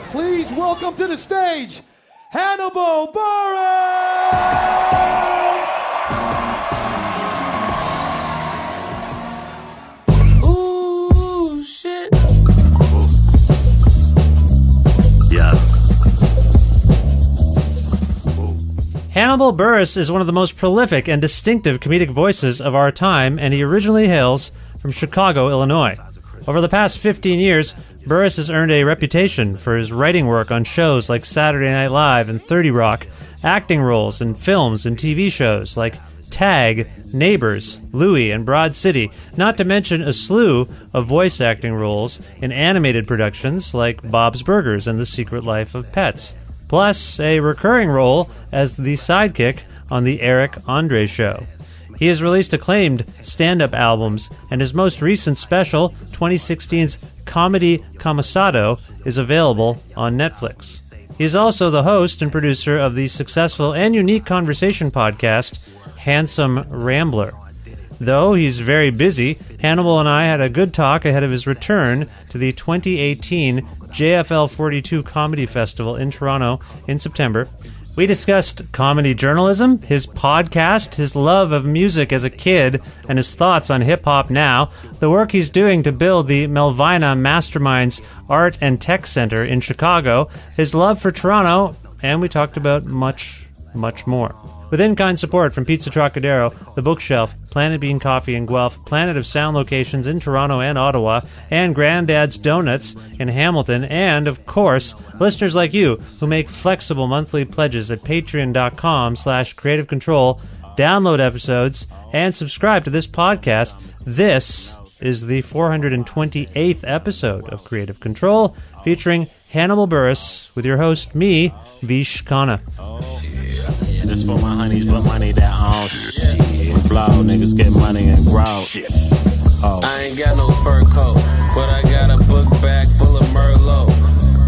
Please welcome to the stage, Hannibal Buress! Ooh, shit. Yeah. Hannibal Buress is one of the most prolific and distinctive comedic voices of our time, and he originally hails from Chicago, Illinois. Over the past 15 years, Buress has earned a reputation for his writing work on shows like Saturday Night Live and 30 Rock, acting roles in films and TV shows like Tag, Neighbors, Louie, and Broad City, not to mention a slew of voice acting roles in animated productions like Bob's Burgers and The Secret Life of Pets, plus a recurring role as the sidekick on The Eric Andre Show. He has released acclaimed stand-up albums, and his most recent special, 2016's Comedy Commissado, is available on Netflix. He is also the host and producer of the successful and unique conversation podcast, Handsome Rambler. Though he's very busy, Hannibal and I had a good talk ahead of his return to the 2018 JFL 42 Comedy Festival in Toronto in September. We discussed comedy journalism, his podcast, his love of music as a kid, and his thoughts on hip-hop now, the work he's doing to build the Melvina Masterminds Art and Tech Centre in Chicago, his love for Toronto, and we talked about much, much more. With in-kind support from Pizza Trokadero, The Bookshelf, Planet Bean Coffee in Guelph, Planet of Sound locations in Toronto and Ottawa, and Grandad's Donuts in Hamilton, and, of course, listeners like you who make flexible monthly pledges at patreon.com/creativecontrol, download episodes, and subscribe to this podcast. This is the 428th episode of Creative Control, featuring Hannibal Buress, with your host, me, Vish Khanna. This for my honeys, but money that on shit. Blow, niggas get money and grow. Oh. I ain't got no fur coat, but I got a book bag full of Merlot.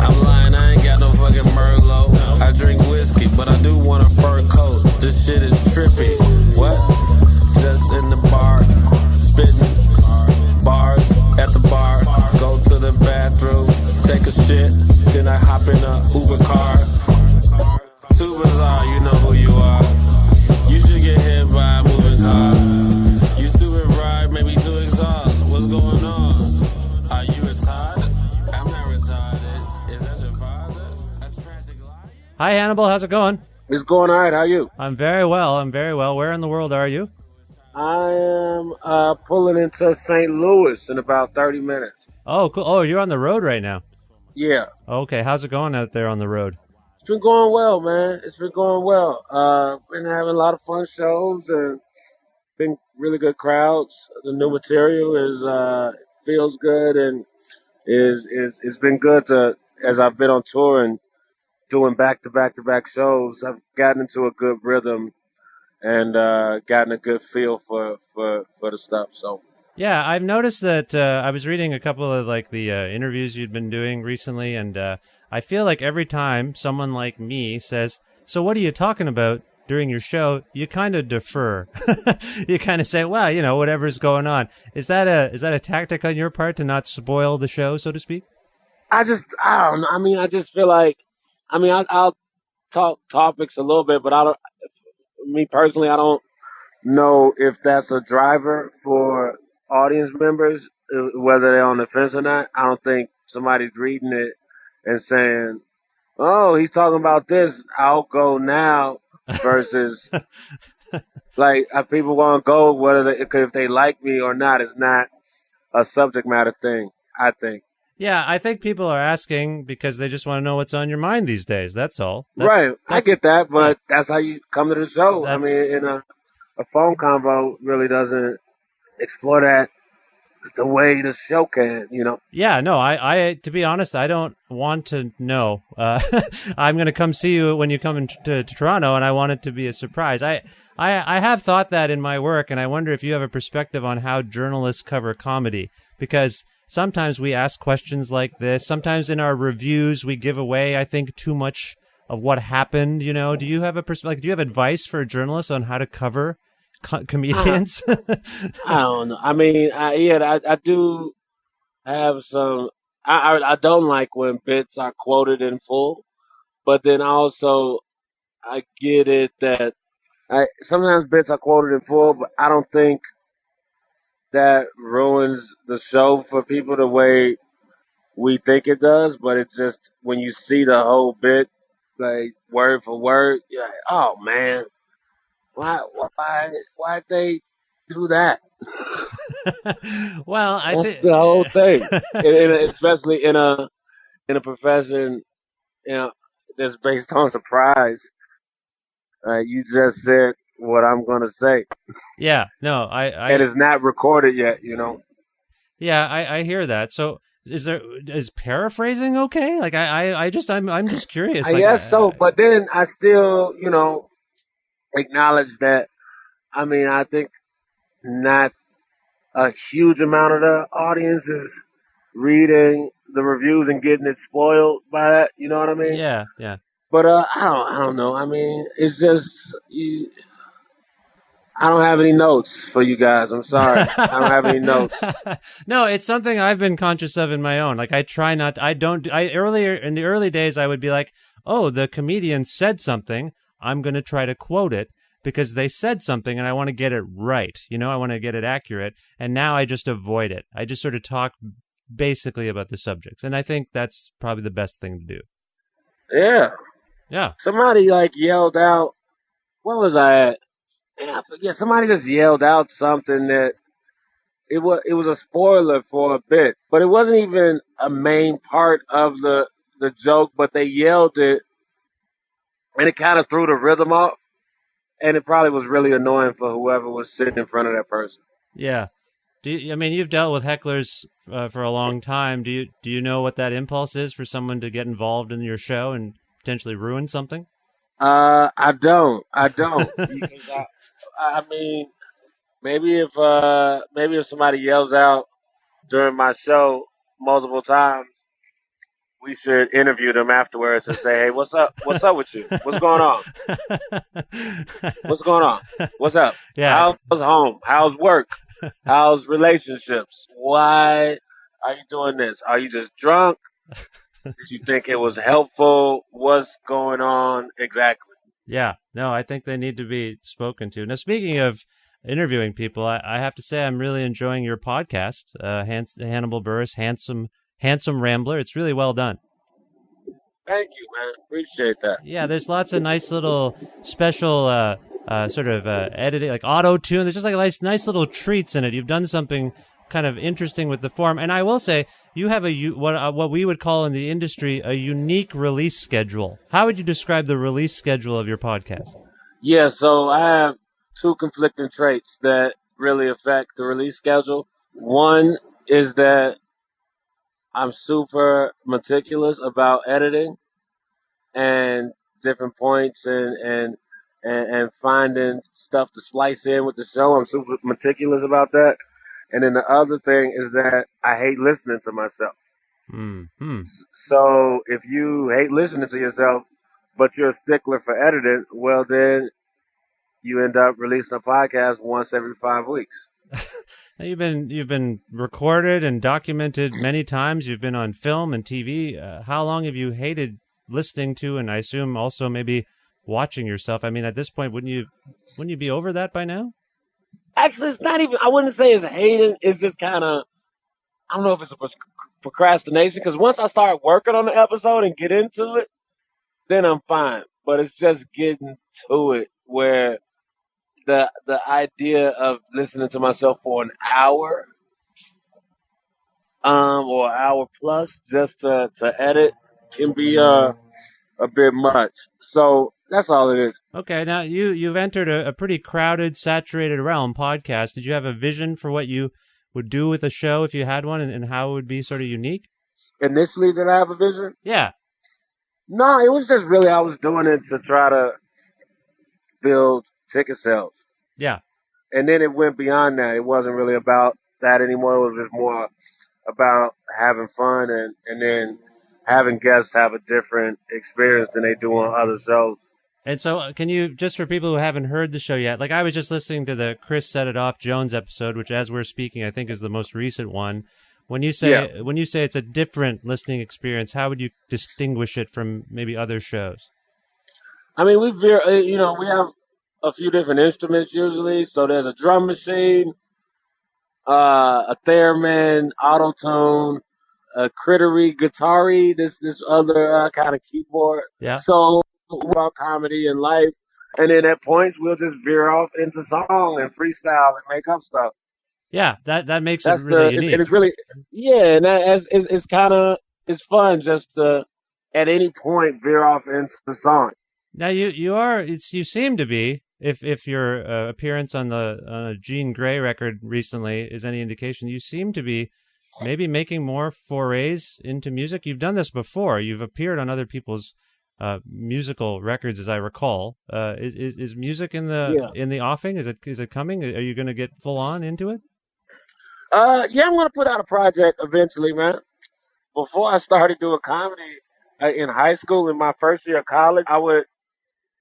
I'm lying, I ain't got no fucking Merlot. I drink whiskey, but I do want a fur coat. This shit is trippy. What? Just in the bar, spitting bars at the bar. Go to the bathroom, take a shit, then I hop in a Uber car. Too bizarre, you know who you are. You should get hit by a moving car. You stupid ride, maybe too exhaust. What's going on? Are you retarded? I'm not retarded. Is that your father? A tragic liar? Hi, Hannibal. How's it going? It's going all right. How are you? I'm very well. Where in the world are you? I am pulling into St. Louis in about 30 minutes. Oh, cool. Oh, you're on the road right now. Yeah. Okay. How's it going out there on the road? It's been going well, man. It's been going well. Been having a lot of fun shows and been really good crowds. The new material is feels good and it's been good to, as I've been on tour and doing back to back shows. I've gotten into a good rhythm and gotten a good feel for the stuff. So yeah, I've noticed that I was reading a couple of the interviews you'd been doing recently, and I feel like every time someone like me says, "So what are you talking about?" during your show, you kind of defer. You kind of say, "Well, you know, whatever's going on." Is that a tactic on your part to not spoil the show, so to speak? I don't know. I mean, I just feel like, I'll talk topics a little bit, but me personally, I don't know if that's a driver for audience members, whether they're on the fence or not. I don't think somebody's reading it and saying, "Oh, he's talking about this. I'll go now." Versus, people want to go if they like me or not. It's not a subject matter thing, I think. Yeah, I think people are asking because they just want to know what's on your mind these days. That's all. I get that, but that's how you come to the show. I mean, in a phone convo really doesn't explore that the way the show can, you know? Yeah, no, I to be honest, I don't want to know. I'm going to come see you when you come to Toronto, and I want it to be a surprise. I have thought that in my work, and I wonder if you have a perspective on how journalists cover comedy, because sometimes we ask questions like this. Sometimes in our reviews, we give away, I think, too much of what happened. You know, do you have do you have advice for journalists on how to cover comedians? I don't know. I mean, I do have some I don't like when bits are quoted in full, but then also I get it that sometimes bits are quoted in full, but I don't think that ruins the show for people the way we think it does. But it just when you see the whole bit, like word for word, you're like, oh man, why they do that? Well, That's the whole thing, especially in a profession, that's based on surprise. You just said what I'm gonna say, yeah, no, and it's not recorded yet. Yeah, I hear that. So is paraphrasing okay? Like I'm just curious. I Like guess so, but then I still, acknowledge that. I mean, I think not a huge amount of the audience is reading the reviews and getting it spoiled by that. You know what I mean? yeah, yeah. But I don't know. I mean, it's just I don't have any notes for you guys. I'm sorry, I don't have any notes. No, it's something I've been conscious of in my own. Like I try not. Earlier in the early days, I would be like, "Oh, the comedian said something. I'm going to try to quote it because they said something, and I want to get it right. I want to get it accurate." And now I just avoid it. I just sort of talk basically about the subjects, and I think that's probably the best thing to do. Yeah. Yeah. Somebody yelled out. What was I at? Yeah, somebody just yelled out something that it was a spoiler for a bit, but it wasn't even a main part of the joke. But they yelled it, and it kind of threw the rhythm off, and it probably was really annoying for whoever was sitting in front of that person. Yeah. You've dealt with hecklers for a long time. Do you know what that impulse is for someone to get involved in your show and potentially ruin something? I don't. Because I mean, maybe if somebody yells out during my show multiple times, we should interview them afterwards and say, "Hey, what's up? What's up with you? What's going on? What's going on? What's up? Yeah. How's home? How's work? How's relationships? Why are you doing this? Are you just drunk? Did you think it was helpful? What's going on exactly?" Yeah, no, I think they need to be spoken to. Now, speaking of interviewing people, I have to say I'm really enjoying your podcast, Hannibal Buress, Handsome Rambler. It's really well done. Thank you, man. Appreciate that. Yeah, there's lots of nice little special sort of editing, like auto-tune. There's just like nice little treats in it. You've done something kind of interesting with the form. And I will say, you have what we would call in the industry a unique release schedule. How would you describe the release schedule of your podcast? Yeah, so I have two conflicting traits that really affect the release schedule. One is that I'm super meticulous about editing and different points and finding stuff to splice in with the show. I'm super meticulous about that. And then the other thing is that I hate listening to myself. Mm-hmm. So if you hate listening to yourself, but you're a stickler for editing, well, then you end up releasing a podcast once every 5 weeks. Now you've been recorded and documented many times. You've been on film and TV. How long have you hated listening to, and I assume also maybe watching yourself? I mean, at this point, wouldn't you be over that by now? Actually, it's not even, I wouldn't say it's hating. It's just kind of, I don't know if it's a procrastination, because once I start working on the episode and get into it, then I'm fine. But it's just getting to it where the idea of listening to myself for an hour, or an hour plus just to edit can be a bit much. So that's all it is. Okay, now you've entered a pretty crowded, saturated realm podcast. Did you have a vision for what you would do with a show if you had one, and how it would be sort of unique? Initially, did I have a vision? Yeah. No, it was just really I was doing it to try to build ticket sales. Yeah. And then it went beyond that. It wasn't really about that anymore. It was just more about having fun and then having guests have a different experience than they do on other shows. And so can you, just for people who haven't heard the show yet, like I was just listening to the Chris Set It Off Jones episode, which as we're speaking, I think is the most recent one, When you say it's a different listening experience, how would you distinguish it from maybe other shows? I mean, we have a few different instruments usually. So there's a drum machine, a theremin, auto tune, a crittery, guitar-y, this other kind of keyboard. Yeah. So about comedy and life, and then at points we'll just veer off into song and freestyle and make up stuff. Yeah, that makes it really unique. And it's really and it's kind of it's fun just to at any point veer off into the song. Now you seem to be, if your appearance on the Jean Grey record recently is any indication, you seem to be maybe making more forays into music. You've done this before. You've appeared on other people's musical records, as I recall. Is music in the offing? Is it coming? Are you going to get full on into it? I'm going to put out a project eventually, man. Before I started doing comedy in high school, in my first year of college, I would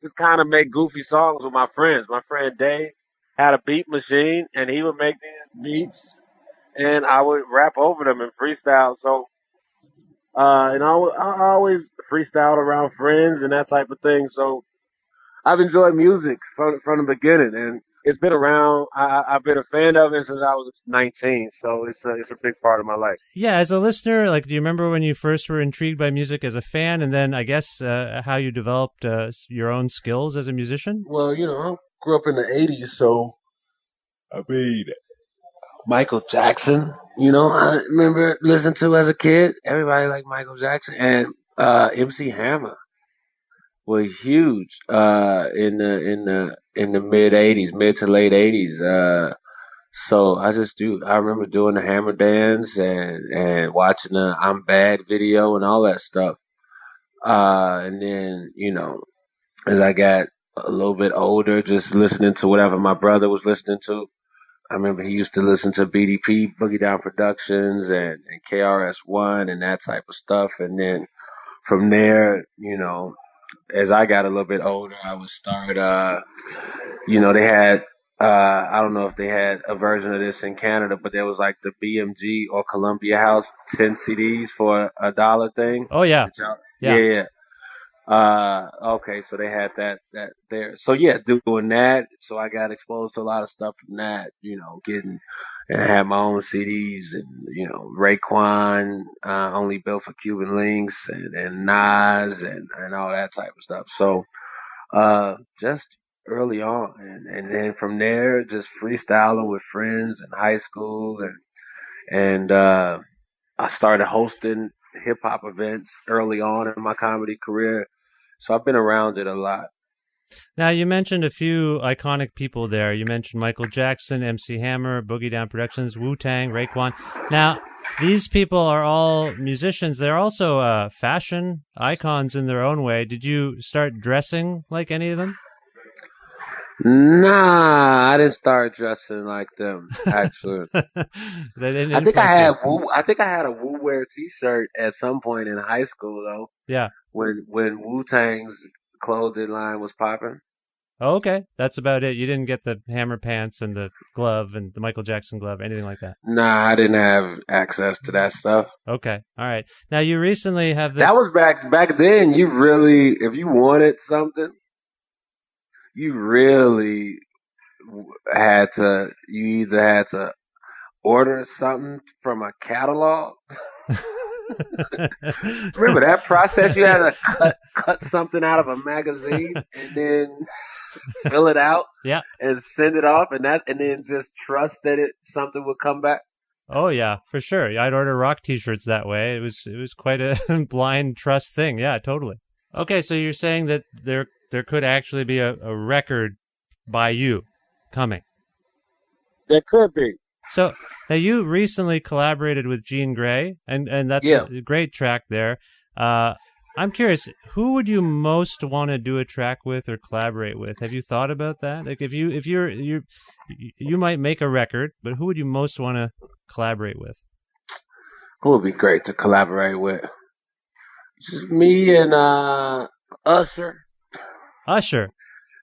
just kind of make goofy songs with my friends. My friend Dave had a beat machine, and he would make these beats, and I would rap over them and freestyle. So, and I always freestyled around friends and that type of thing. So, I've enjoyed music from the beginning, and it's been around. I've been a fan of it since I was 19, so it's a big part of my life. Yeah, as a listener, like, do you remember when you first were intrigued by music as a fan, and then I guess how you developed your own skills as a musician? Well, I grew up in the 80s, so I mean, Michael Jackson, I remember listening to as a kid. Everybody liked Michael Jackson, and MC Hammer was huge in the mid 80s, mid to late 80s. So I remember doing the Hammer dance and watching the I'm Bad video and all that stuff. And then, as I got a little bit older, just listening to whatever my brother was listening to. I remember he used to listen to BDP, Boogie Down Productions, and KRS-One and that type of stuff. And then from there, as I got a little bit older, I would start, they had, I don't know if they had a version of this in Canada, but there was like the BMG or Columbia House 10 CDs for $1 thing. Oh, yeah. Yeah. Okay, so they had that there. So yeah, doing that. So I got exposed to a lot of stuff from that, and I had my own CDs and, Raekwon, Only Built for Cuban Links and Nas and all that type of stuff. So, just early on. And then from there, just freestyling with friends in high school and I started hosting hip hop events early on in my comedy career. So I've been around it a lot. Now, you mentioned a few iconic people there. You mentioned Michael Jackson, MC Hammer, Boogie Down Productions, Wu-Tang, Raekwon. Now, these people are all musicians. They're also fashion icons in their own way. Did you start dressing like any of them? Nah, I didn't start dressing like them, actually. I think I had a Wu Wear t-shirt at some point in high school, though. Yeah. When Wu-Tang's clothing line was popping. Oh, okay. That's about it. You didn't get the Hammer pants and the glove and the Michael Jackson glove, anything like that? Nah, I didn't have access to that stuff. Okay. All right. Now, you recently have this... That was back then. If you wanted something, you really you either had to order something from a catalog. Remember that process? You had to cut something out of a magazine and then fill it out, and send it off, and then just trust that something would come back. Oh yeah, for sure. I'd order rock T-shirts that way. It was quite a blind trust thing. Yeah, totally. Okay, so you're saying that there could actually be a record by you coming. There could be. So now you recently collaborated with Jean Grey, and that's a great track there. I'm curious, who would you most want to do a track with or collaborate with? Have you thought about that? Like, if you might make a record, but who would you most want to collaborate with? Who would be great to collaborate with? Just me and Usher. Usher.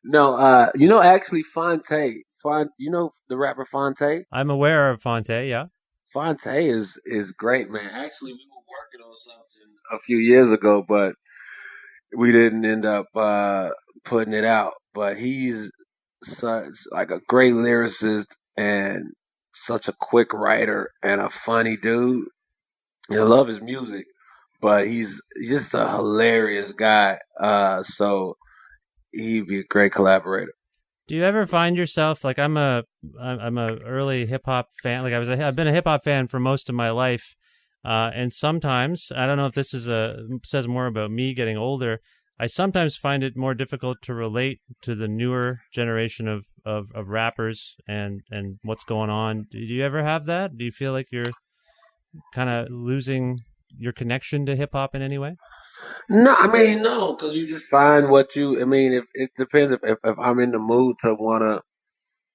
No, actually Fonte. You know the rapper Fonte? I'm aware of Fonte, yeah. Fonte is great, man. Actually, we were working on something a few years ago, but we didn't end up putting it out. But he's such like a great lyricist and such a quick writer and a funny dude. I love his music, but he's just a hilarious guy. So he'd be a great collaborator. Do you ever find yourself like I'm a early hip hop fan? Like I've been a hip hop fan for most of my life, and sometimes I don't know if this says more about me getting older. I sometimes find it more difficult to relate to the newer generation of rappers and what's going on. Do you ever have that? Do you feel like you're kind of losing your connection to hip hop in any way? No, I mean no, because you just find what you. I mean, if it depends if I'm in the mood to want to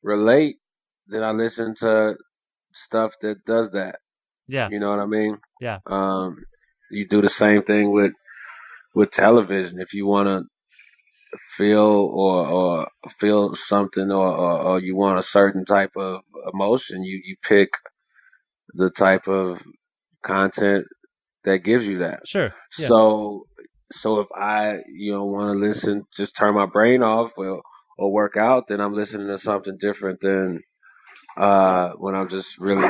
relate, then I listen to stuff that does that. Yeah, You know what I mean? yeah, Um, you do the same thing with television. If you want to feel or feel something or you want a certain type of emotion, you pick the type of content that gives you that. sure, yeah, So if I want to listen, just turn my brain off or work out, then I'm listening to something different than when I'm just really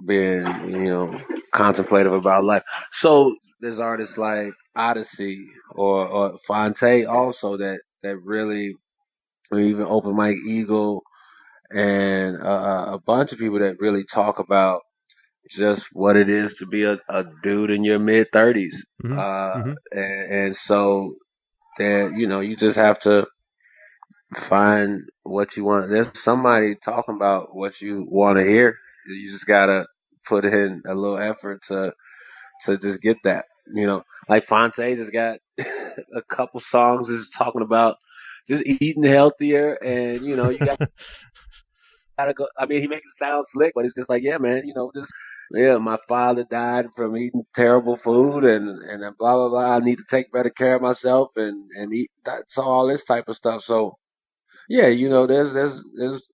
being contemplative about life. So there's artists like Odyssey or Fonte also that really, or even Open Mike Eagle and a bunch of people that really talk about just what it is to be a dude in your mid 30s. hmm hmm And so that, you just have to find what you want. There's somebody talking about what you want to hear. You just gotta put in a little effort to just get that. Like Fonte just got a couple songs just talking about just eating healthier, and you gotta go. I mean, he makes it sound slick, but it's just like, yeah, man, just yeah, my father died from eating terrible food, and blah blah blah. I need to take better care of myself and eat that, so all this type of stuff. So yeah, there's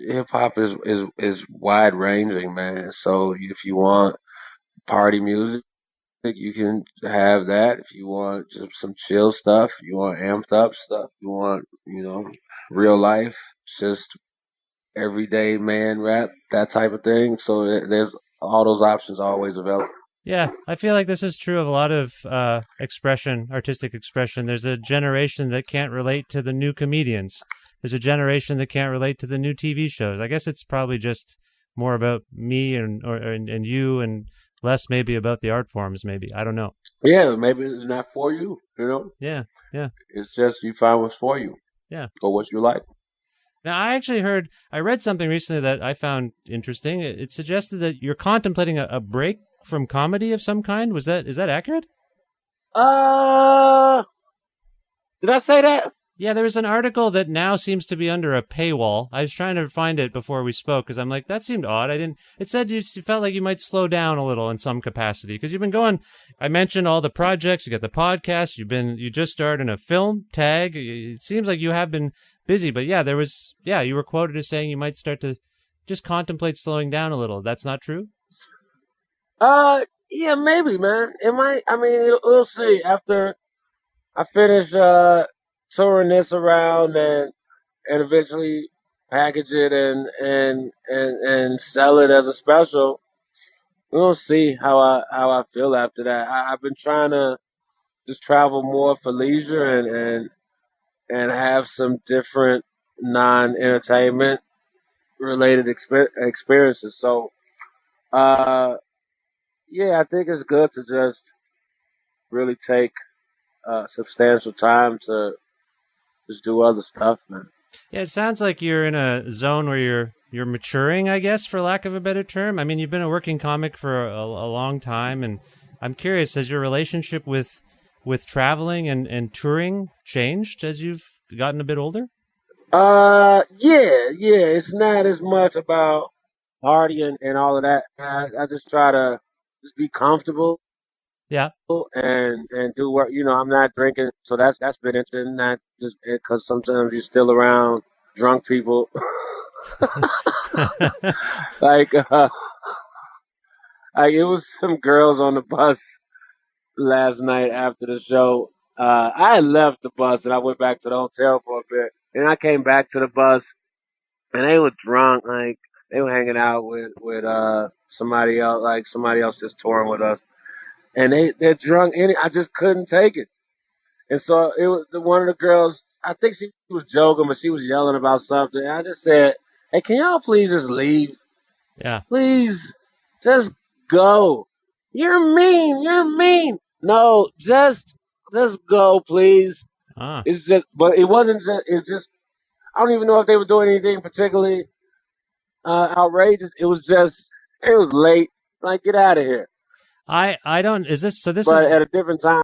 hip hop is wide ranging, man. So if you want party music, you can have that. If you want just some chill stuff, you want amped up stuff, you want real life, just everyday man rap, that type of thing. So there's all those options always available. yeah. I feel like this is true of a lot of artistic expression. There's a generation that can't relate to the new comedians. There's a generation that can't relate to the new TV shows. I guess it's probably just more about me and you, and less maybe about the art forms. Maybe I don't know. Yeah, maybe it's not for you. Yeah, yeah, It's just you find what's for you yeah. or what you like. Now, I read something recently that I found interesting. It suggested that you're contemplating a break from comedy of some kind. Is that accurate? Uh, did I say that? Yeah, there was an article that now seems to be under a paywall. I was trying to find it before we spoke because I'm like, that seemed odd. It said you felt like you might slow down a little in some capacity because you've been going. I mentioned all the projects. You got the podcast. You just starred in a film, Tag. It seems like you have been busy, but yeah, you were quoted as saying you might start to just contemplate slowing down a little. That's not true? Yeah, maybe, man. It might. I mean, we'll see after I finish touring this around and eventually package it and sell it as a special. We'll see how I feel after that. I've been trying to just travel more for leisure and have some different non-entertainment related experiences. So, uh, yeah, I think it's good to just really take substantial time to just do other stuff, man. Yeah, it sounds like you're in a zone where you're maturing, I guess, for lack of a better term. I mean, you've been a working comic for a long time, and I'm curious, has your relationship with traveling and touring changed as you've gotten a bit older? Yeah. It's not as much about partying and all of that. I just try to just be comfortable Yeah. and do work. I'm not drinking, so that's been interesting. Not just because sometimes you're still around drunk people, like it was some girls on the bus last night after the show. I had left the bus and I went back to the hotel for a bit. And I came back to the bus and they were drunk. Like they were hanging out with somebody else, like somebody else just touring with us. And they're drunk. And I just couldn't take it. And so it was one of the girls. I think she was joking, but she was yelling about something. And I just said, "Hey, can y'all please just leave? Yeah. Please, just go. You're mean. You're mean. No, just go, please." Ah. It's just, but it wasn't just. It's just. I don't even know if they were doing anything particularly outrageous. It was just. It was late. Like, get out of here. I don't. Is this so? This But is at a different time.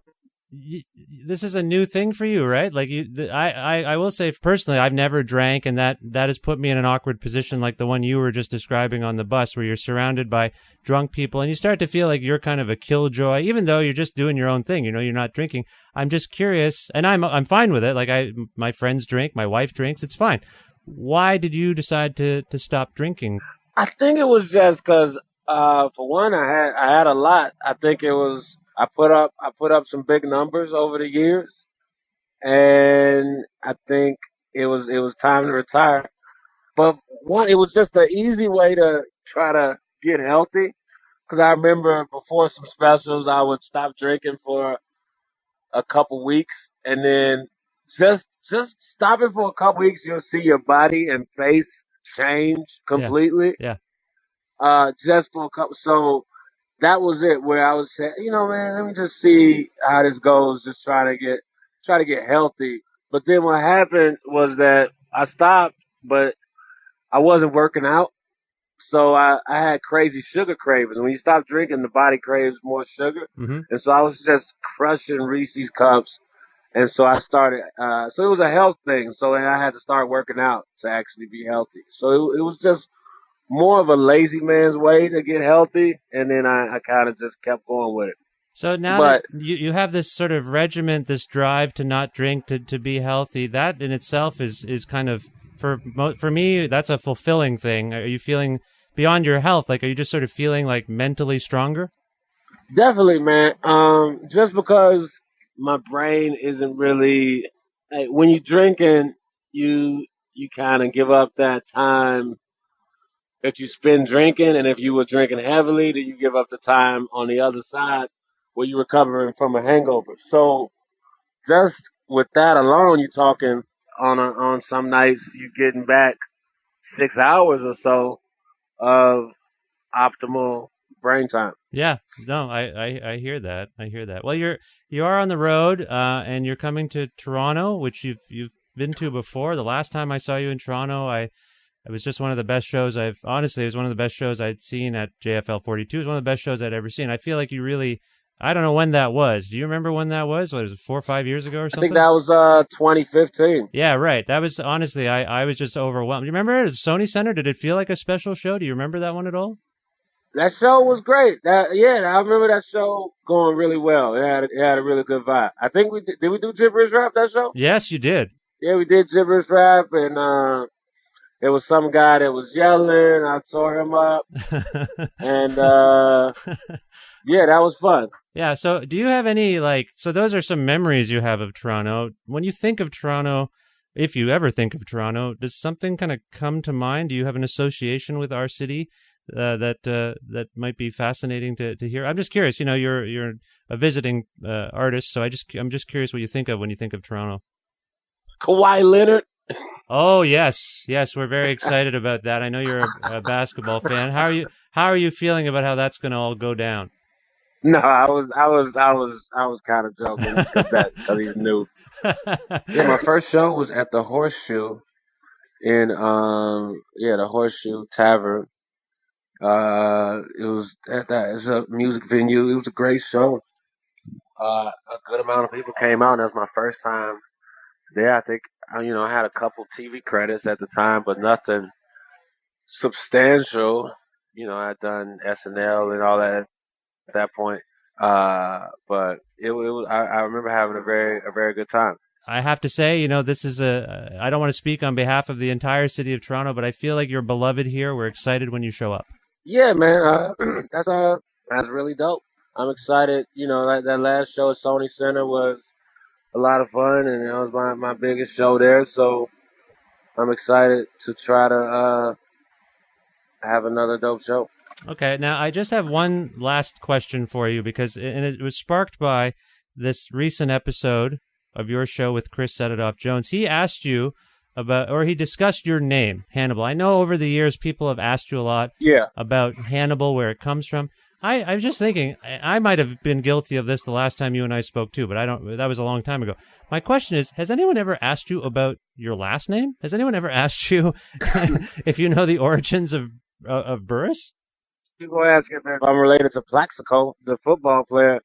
this is a new thing for you, right? Like I will say personally, I've never drank, and that has put me in an awkward position, like the one you were just describing on the bus, where you're surrounded by drunk people, and you start to feel like you're kind of a killjoy, even though you're just doing your own thing. You know, you're not drinking. I'm just curious, and I'm fine with it. Like my friends drink, my wife drinks, it's fine. Why did you decide to stop drinking? I think it was just because, for one, I had a lot. I think it was. I put up some big numbers over the years, and I think it was time to retire. But one, it was just an easy way to try to get healthy. Because I remember before some specials, I would stop drinking for a couple weeks, and then just stopping for a couple weeks, you'll see your body and face change completely. Yeah. Just for a couple. So that was it. Where I would say, man, let me just see how this goes. Just try to get healthy. But then what happened was that I stopped, but I wasn't working out. So I had crazy sugar cravings. When you stop drinking, the body craves more sugar. Mm-hmm. And so I was just crushing Reese's cups. And so I started, so it was a health thing. So then I had to start working out to actually be healthy. So it was just more of a lazy man's way to get healthy. And then I kind of just kept going with it. So now that you have this sort of regiment, this drive to not drink, to be healthy, that in itself is kind of, for me, that's a fulfilling thing. Are you feeling beyond your health? Like, are you just sort of feeling like mentally stronger? Definitely, man. Just because my brain isn't really, like, when you're drinking, you kind of give up that time that you spend drinking. And if you were drinking heavily, then you give up the time on the other side where you're recovering from a hangover. So just with that alone, you're talking on some nights you're getting back 6 hours or so of optimal brain time. Yeah, no, I hear that. I hear that. Well, you are on the road, and you're coming to Toronto, which you've been to before. The last time I saw you in Toronto, it was just one of the best shows it was one of the best shows I'd seen at JFL 42. It was one of the best shows I'd ever seen. I feel like you really, I don't know when that was. Do you remember when that was? What was it, 4 or 5 years ago or something? I think that was 2015. Yeah, right. That was, honestly, I was just overwhelmed. Do you remember it? At Sony Center? Did it feel like a special show? Do you remember that one at all? That show was great. I remember that show going really well. It had a really good vibe. I think did we do Gibberish Rap that show? Yes, you did. Yeah, we did Gibberish Rap, and there was some guy that was yelling. I tore him up, and yeah, that was fun. Yeah. So, do you have any so those are some memories you have of Toronto. When you think of Toronto, if you ever think of Toronto, does something kind of come to mind? Do you have an association with our city that might be fascinating to hear? I'm just curious. You're a visiting artist, so I'm just curious what you think of when you think of Toronto. Kawhi Leonard. Oh yes, we're very excited about that. I know you're a basketball fan. How are you feeling about how that's going to all go down? No, I was kind of joking because he's new. Yeah, my first show was at the Horseshoe in the Horseshoe Tavern. It was it's a music venue. It was a great show. A good amount of people came out, and that's my first time there. I think I had a couple TV credits at the time, but nothing substantial. I'd done SNL and all that at that point. But it was. I remember having a very good time. I have to say, this is I don't want to speak on behalf of the entire city of Toronto, but I feel like you're beloved here. We're excited when you show up. Yeah, man. That's That's really dope. I'm excited. You know, that last show at Sony Center was a lot of fun, and that was my biggest show there. So I'm excited to try to have another dope show. Okay, now I just have one last question for you because it was sparked by this recent episode of your show with Chris Set It Off Jones. He asked you about, or he discussed your name, Hannibal. I know over the years people have asked you a lot about Hannibal, where it comes from. I was just thinking, I might have been guilty of this the last time you and I spoke too, but that was a long time ago. My question is, has anyone ever asked you about your last name? Has anyone ever asked you if you know the origins of Buress? People ask if I'm related to Plaxico, the football player,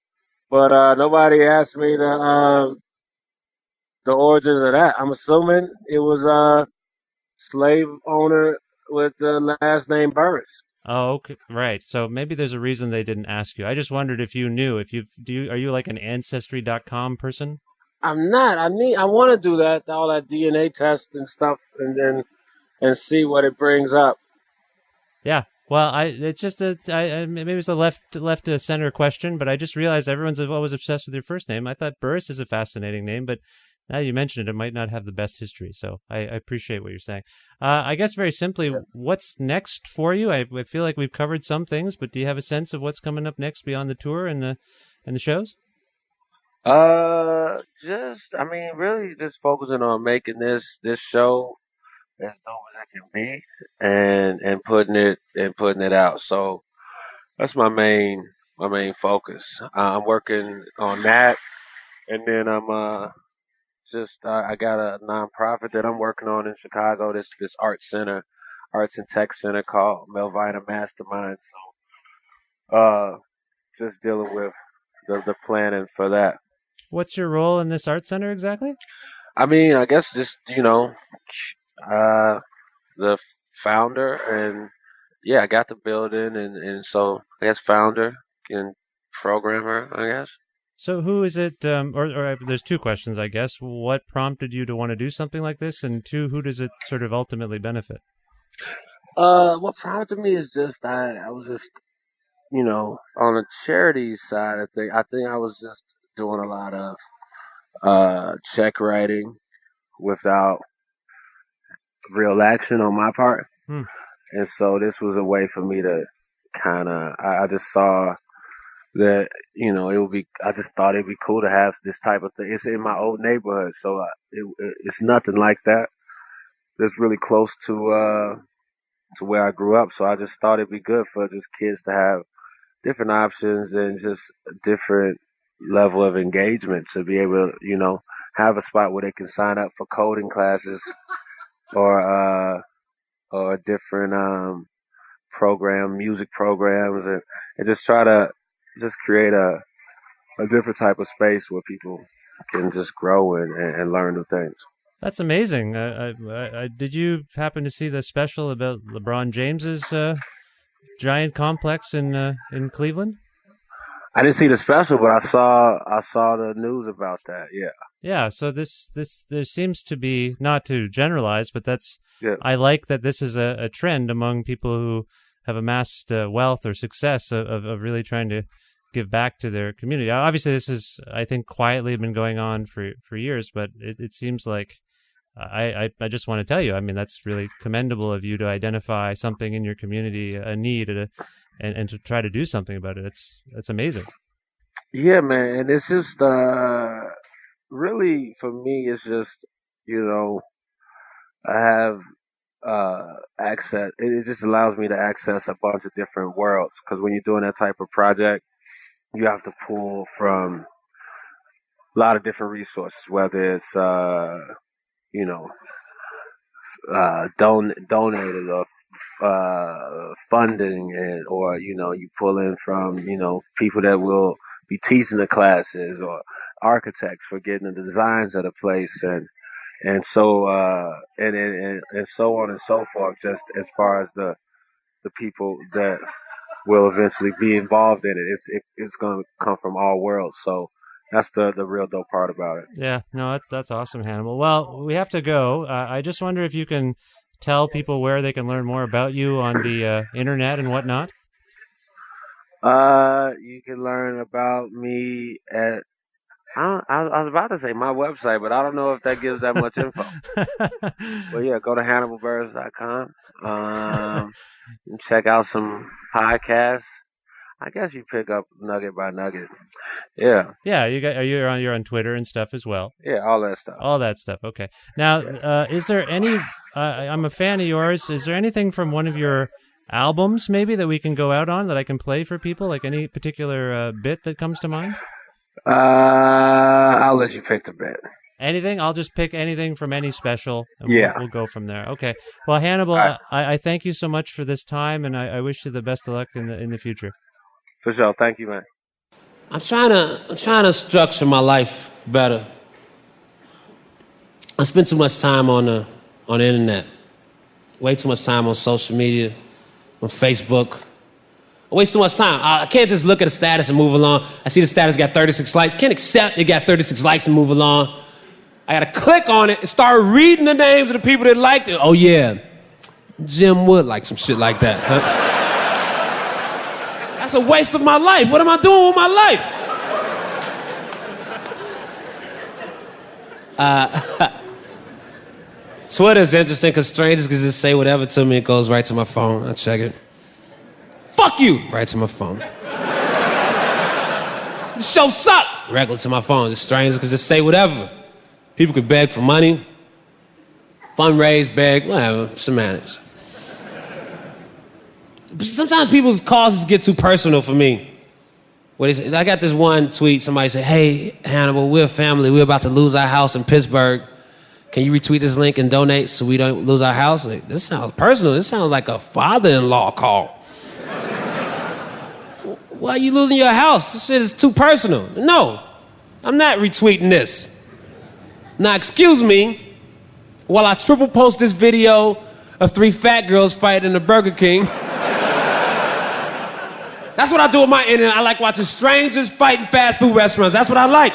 but nobody asked me the origins of that. I'm assuming it was a slave owner with the last name Burris. Oh, okay. Right. So maybe there's a reason they didn't ask you. I just wondered if you knew. Are you like an Ancestry.com person? I'm not. I want to do that, all that DNA test and stuff, and see what it brings up. Yeah. Well, it's just maybe it's a left to center question, but I just realized everyone's always obsessed with your first name. I thought Burris is a fascinating name, but now you mentioned it might not have the best history. So I appreciate what you're saying. I guess very simply, what's next for you? I feel like we've covered some things, but do you have a sense of what's coming up next beyond the tour and the shows? Really just focusing on making this show as dope as it can be, and putting it out. So that's my main focus. I'm working on that, and then I got a nonprofit that I'm working on in Chicago. This arts and tech center called Melvina Masterminds. So just dealing with the planning for that. What's your role in this art center exactly? I mean, I guess just the founder, and I got the building, and so I guess founder and programmer, I guess. So who is it, or there's two questions, I guess. What prompted you to want to do something like this? And two, who does it sort of ultimately benefit? What prompted me is just, I was just, on the charity side of things, I think I was just doing a lot of check writing without real action on my part. And so this was a way for me to kind of, I just saw that, I just thought it'd be cool to have this type of thing. It's in my old neighborhood, so it's nothing like that. It's really close to where I grew up, so I just thought it'd be good for just kids to have different options and just a different level of engagement, to be able to, have a spot where they can sign up for coding classes or different music programs, and just try to just create a different type of space where people can just grow and learn new things. That's amazing. Did you happen to see the special about LeBron James's giant complex in Cleveland? I didn't see the special, but I saw the news about that. Yeah. Yeah. So there seems to be, not to generalize, but I like that this is a trend among people who have amassed wealth or success of really trying to give back to their community. Obviously, this is, I think, quietly been going on for years, but it seems like I just want to tell you, I mean, that's really commendable of you to identify something in your community, a need, and to try to do something about it. It's amazing. Yeah, man. And it's just, really, for me, it's just, I have access. It just allows me to access a bunch of different worlds. Because when you're doing that type of project, you have to pull from a lot of different resources, whether it's, donated or funding, or you pull in from people that will be teaching the classes, or architects for getting the designs of the place, and so and so on and so forth. Just as far as the people that will eventually be involved in it, it's going to come from all worlds. So that's the real dope part about it. Yeah, no, that's awesome, Hannibal. Well, we have to go. I just wonder if you can tell people where they can learn more about you on the internet and whatnot. You can learn about me at. I was about to say my website, but I don't know if that gives that much info. Well, yeah, go to HannibalBuress.com. And check out some podcasts. I guess you pick up nugget by nugget. Yeah. Yeah, you're on Twitter and stuff as well. Yeah, all that stuff. All that stuff. Okay. Now, is there any? I'm a fan of yours. Is there anything from one of your albums maybe that we can go out on that I can play for people? Like any particular bit that comes to mind? I'll let you pick the bit. Anything? I'll just pick anything from any special. And yeah. We'll go from there. Okay. Well, Hannibal, right. I thank you so much for this time, and I wish you the best of luck in the future. For sure. Thank you, man. I'm trying to structure my life better. I spend too much time on the internet. Way too much time on social media, on Facebook. I waste too much time. I can't just look at a status and move along. I see the status got 36 likes. Can't accept it got 36 likes and move along. I got to click on it and start reading the names of the people that liked it. Oh, yeah. Jim would like some shit like that. Huh? That's a waste of my life. What am I doing with my life? Twitter's interesting because strangers can just say whatever to me. It goes right to my phone. I check it. Fuck you! Right to my phone. The show sucked! Regular to my phone. Just strangers can just say whatever. People could beg for money, fundraise, beg, whatever, semantics. But sometimes people's causes get too personal for me. I got this one tweet, somebody said, hey, Hannibal, we're a family. We're about to lose our house in Pittsburgh. Can you retweet this link and donate so we don't lose our house? Like, this sounds personal. This sounds like a father-in-law call. Why are you losing your house? This shit is too personal. No, I'm not retweeting this. Now, excuse me, while I triple post this video of 3 fat girls fighting in a Burger King. That's what I do with my internet. I like watching strangers fight in fast food restaurants. That's what I like.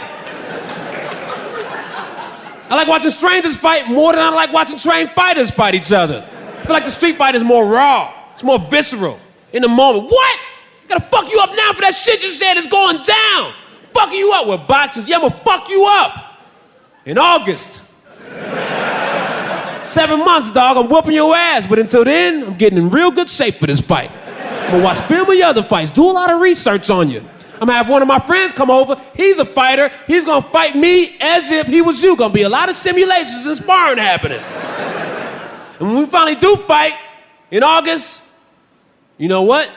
I like watching strangers fight more than I like watching trained fighters fight each other. I feel like the street fight is more raw. It's more visceral. In the moment. What? I gotta fuck you up now for that shit you said is going down. Fucking you up with boxers. Yeah, I'm gonna fuck you up. In August. 7 months, dog. I'm whooping your ass. But until then, I'm getting in real good shape for this fight. I'm gonna watch film of your other fights. Do a lot of research on you. I'm gonna have one of my friends come over. He's a fighter. He's gonna fight me as if he was you. Gonna be a lot of simulations and sparring happening. And when we finally do fight in August, you know what?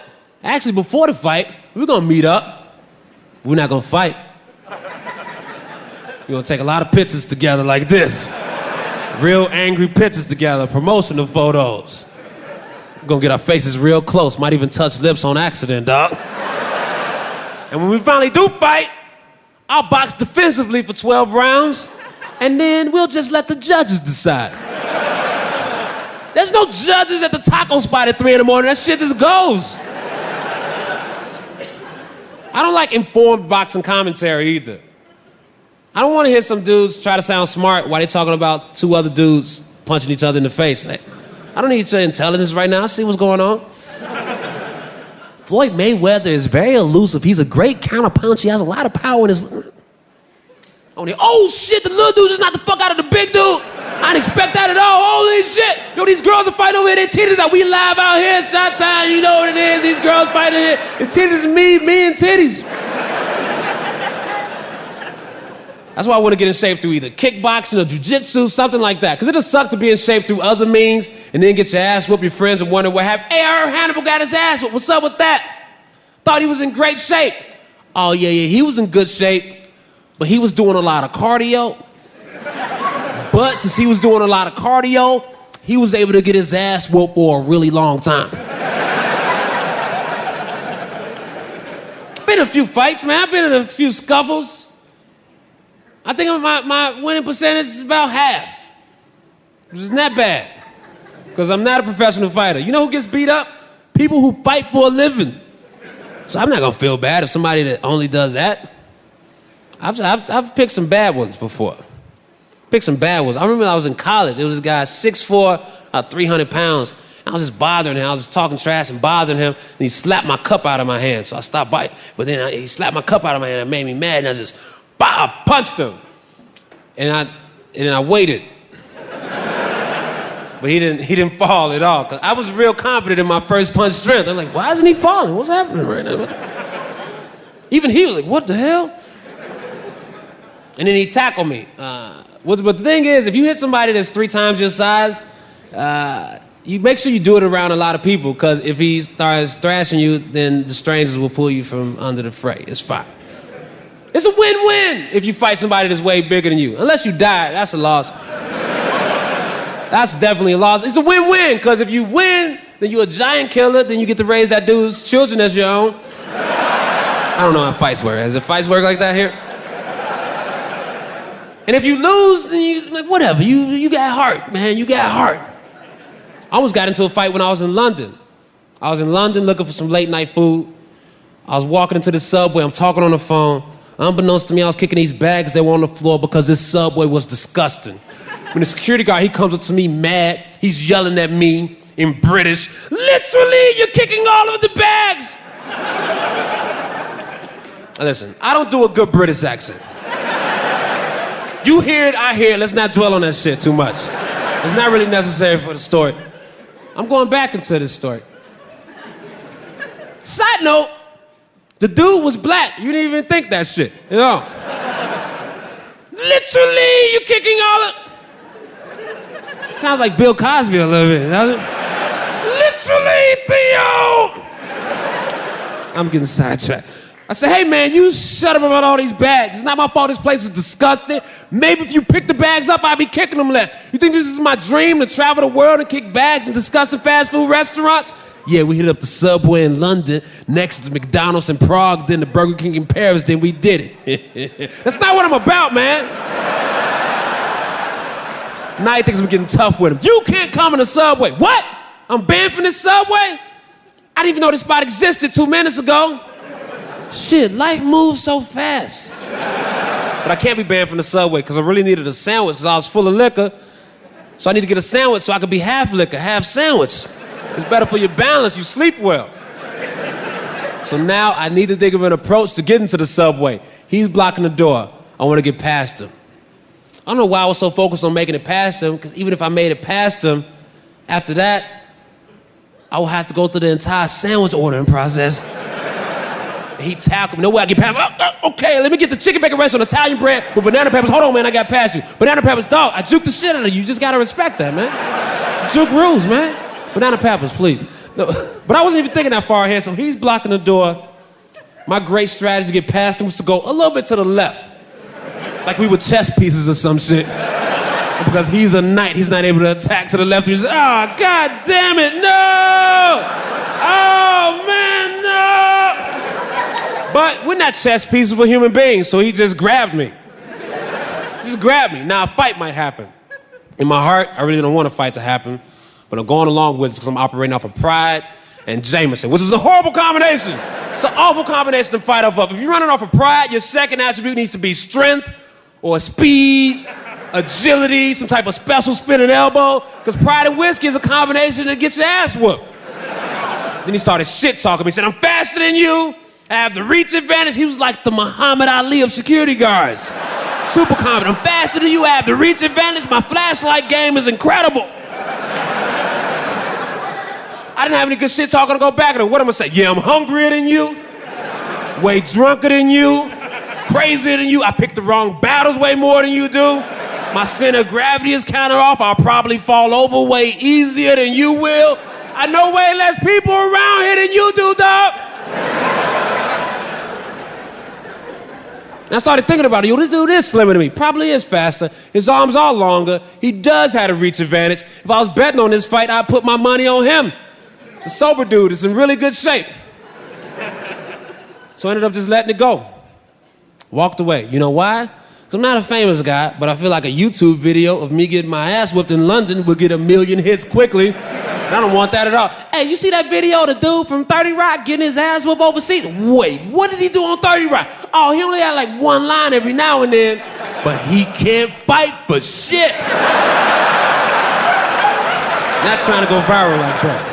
Actually, before the fight, we're gonna meet up. We're not gonna fight. We're gonna take a lot of pictures together like this. Real angry pictures together, promotional photos. We're gonna get our faces real close, might even touch lips on accident, dog. And when we finally do fight, I'll box defensively for 12 rounds, and then we'll just let the judges decide. There's no judges at the taco spot at 3 in the morning. That shit just goes. I don't like informed boxing commentary either. I don't want to hear some dudes try to sound smart while they're talking about 2 other dudes punching each other in the face. I don't need your intelligence right now. I see what's going on. Floyd Mayweather is very elusive. He's a great counterpuncher. He has a lot of power in his... Oh, shit, the little dude just knocked the fuck out of the big dude. I didn't expect that at all. Holy shit. Yo, these girls are fighting over here. Their titties out. We live out here. Shot time. You know what it is. These girls fighting here. It's titties and me and titties. That's why I want to get in shape through either kickboxing or jiu-jitsu, something like that. Because it'll suck to be in shape through other means and then get your ass whoop your friends and wonder what happened. Hey, I heard Hannibal got his ass whooped. What's up with that? Thought he was in great shape. Oh, yeah, he was in good shape, but he was doing a lot of cardio. But since he was doing a lot of cardio, he was able to get his ass whooped for a really long time. Been in a few fights, man. I've been in a few scuffles. I think my winning percentage is about half. Which isn't that bad. Because I'm not a professional fighter. You know who gets beat up? People who fight for a living. So I'm not going to feel bad if somebody that only does that. I've picked some bad ones before. I remember I was in college. There was this guy, 6'4", about 300 pounds. I was just bothering him. I was just talking trash and bothering him. And he slapped my cup out of my hand. So I stopped biting. But then he slapped my cup out of my hand. It made me mad. And I just punched him. And then I waited. But he didn't fall at all. Cause I was real confident in my first punch strength. I'm like, why isn't he falling? What's happening right now? Even he was like, what the hell? And then he tackled me. But the thing is, if you hit somebody that's 3 times your size, you make sure you do it around a lot of people, because if he starts thrashing you, then the strangers will pull you from under the fray. It's fine. It's a win-win if you fight somebody that's way bigger than you. Unless you die, that's a loss. That's definitely a loss. It's a win-win, because if you win, then you're a giant killer, then you get to raise that dude's children as your own. I don't know how fights work. Does fights work like that here? And if you lose, then you like, whatever. You got heart, man. You got heart. I almost got into a fight when I was in London. I was in London looking for some late night food. I was walking into the subway. I'm talking on the phone. Unbeknownst to me, I was kicking these bags that were on the floor because this subway was disgusting. When the security guard, he comes up to me mad. He's yelling at me in British. Literally, you're kicking all of the bags. Listen, I don't do a good British accent. You hear it, I hear it. Let's not dwell on that shit too much. It's not really necessary for the story. I'm going back into this story. Side note, the dude was black. You didn't even think that shit, you know. Literally, you're kicking all of... Sounds like Bill Cosby a little bit, doesn't it? Literally, Theo! I'm getting sidetracked. I said, hey man, you shut up about all these bags. It's not my fault this place is disgusting. Maybe if you pick the bags up, I'd be kicking them less. You think this is my dream, to travel the world and kick bags in disgusting fast food restaurants? Yeah, we hit up the Subway in London, next to McDonald's in Prague, then the Burger King in Paris, then we did it. That's not what I'm about, man. Now he thinks I'm getting tough with him. You can't come in the Subway. What? I'm banned from this Subway? I didn't even know this spot existed 2 minutes ago. Shit, life moves so fast. But I can't be banned from the Subway because I really needed a sandwich because I was full of liquor. So I need to get a sandwich so I could be half liquor, half sandwich. It's better for your balance, you sleep well. So now I need to think of an approach to get into the Subway. He's blocking the door. I want to get past him. I don't know why I was so focused on making it past him, because even if I made it past him, after that, I would have to go through the entire sandwich ordering process. He tackled me. No way I get past him. Okay, let me get the chicken bacon ranch on Italian bread with banana peppers. Hold on, man, I got past you. Banana peppers, dog, I juked the shit out of you. You just gotta respect that, man. Juke rules, man. Banana peppers, please. No, but I wasn't even thinking that far ahead, so he's blocking the door. My great strategy to get past him was to go a little bit to the left. Like we were chess pieces or some shit. Because he's a knight, he's not able to attack to the left. He's like, oh, God damn it, no! Oh, man, no! But we're not chess pieces, we're human beings, so he just grabbed me. Just grabbed me. Now a fight might happen. In my heart, I really don't want a fight to happen, but I'm going along with it because I'm operating off of pride and Jameson, which is a horrible combination. It's an awful combination to fight off of. If you're running off of pride, your second attribute needs to be strength or speed, agility, some type of special spinning elbow, because pride and whiskey is a combination that gets your ass whooped. Then he started shit talking me. He said, I'm faster than you. I have the reach advantage. He was like the Muhammad Ali of security guards. Super confident. I'm faster than you. I have the reach advantage. My flashlight game is incredible. I didn't have any good shit talking to go back at him. What am I gonna say? Yeah, I'm hungrier than you. Way drunker than you. Crazier than you. I picked the wrong battles way more than you do. My center of gravity is kind of off. I'll probably fall over way easier than you will. I know way less people around here than you do, dog. And I started thinking about it. Yo, this dude is slimmer than me. Probably is faster. His arms are longer. He does have a reach advantage. If I was betting on this fight, I'd put my money on him. The sober dude is in really good shape. So I ended up just letting it go. Walked away. You know why? Because I'm not a famous guy, but I feel like a YouTube video of me getting my ass whipped in London would get 1 million hits quickly. And I don't want that at all. Hey, you see that video of the dude from 30 Rock getting his ass whipped overseas? Wait, what did he do on 30 Rock? Oh, he only had like one line every now and then, but he can't fight for shit. Not trying to go viral like that.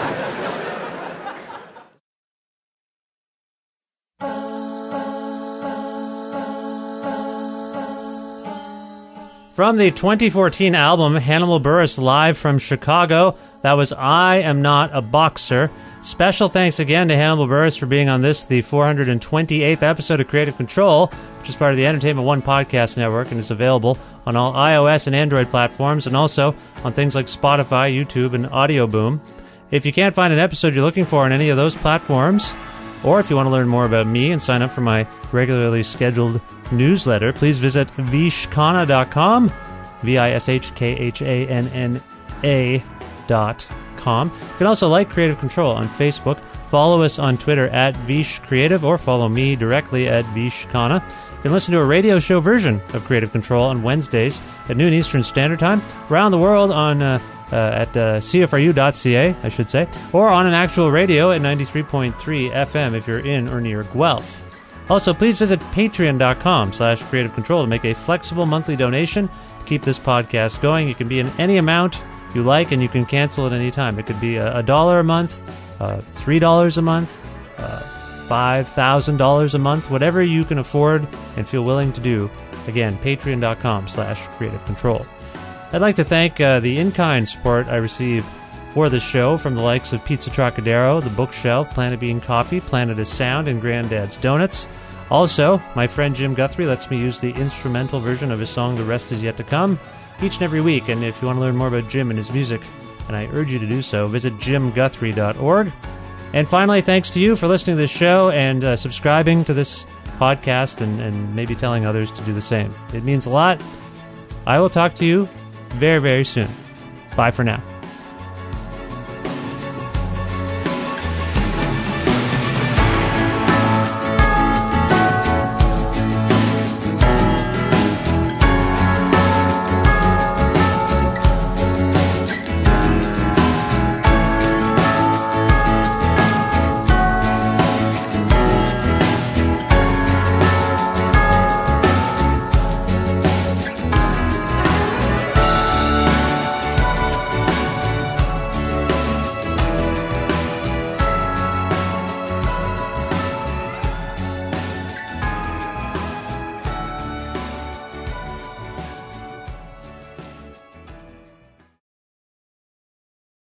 From the 2014 album Hannibal Buress Live from Chicago, that was I Am Not a Boxer. Special thanks again to Hannibal Buress for being on this, the 428th episode of Creative Control, which is part of the Entertainment One podcast network and is available on all iOS and Android platforms and also on things like Spotify, YouTube, and Audio Boom. If you can't find an episode you're looking for on any of those platforms, or if you want to learn more about me and sign up for my regularly scheduled newsletter, please visit vishkhana.com, vishkhana.com. You can also like Creative Control on Facebook, follow us on Twitter at vishcreative, or follow me directly at vishkhana. You can listen to a radio show version of Creative Control on Wednesdays at noon Eastern Standard Time, around the world on at cfru.ca, I should say, or on an actual radio at 93.3 FM if you're in or near Guelph. Also, please visit patreon.com/Creative Control to make a flexible monthly donation to keep this podcast going. You can be in any amount you like, and you can cancel at any time. It could be $1 a month, $3 a month, $5,000 a month, whatever you can afford and feel willing to do. Again, patreon.com/Creative Control. I'd like to thank the in-kind support I receive for the show from the likes of Pizza Trokadero, The Bookshelf, Planet Bean Coffee, Planet of Sound, and Grandad's Donuts. Also, my friend Jim Guthrie lets me use the instrumental version of his song The Rest Is Yet to Come each and every week. And if you want to learn more about Jim and his music, and I urge you to do so, visit jimguthrie.org. And finally, thanks to you for listening to this show and subscribing to this podcast and maybe telling others to do the same. It means a lot. I will talk to you very, very soon. Bye for now.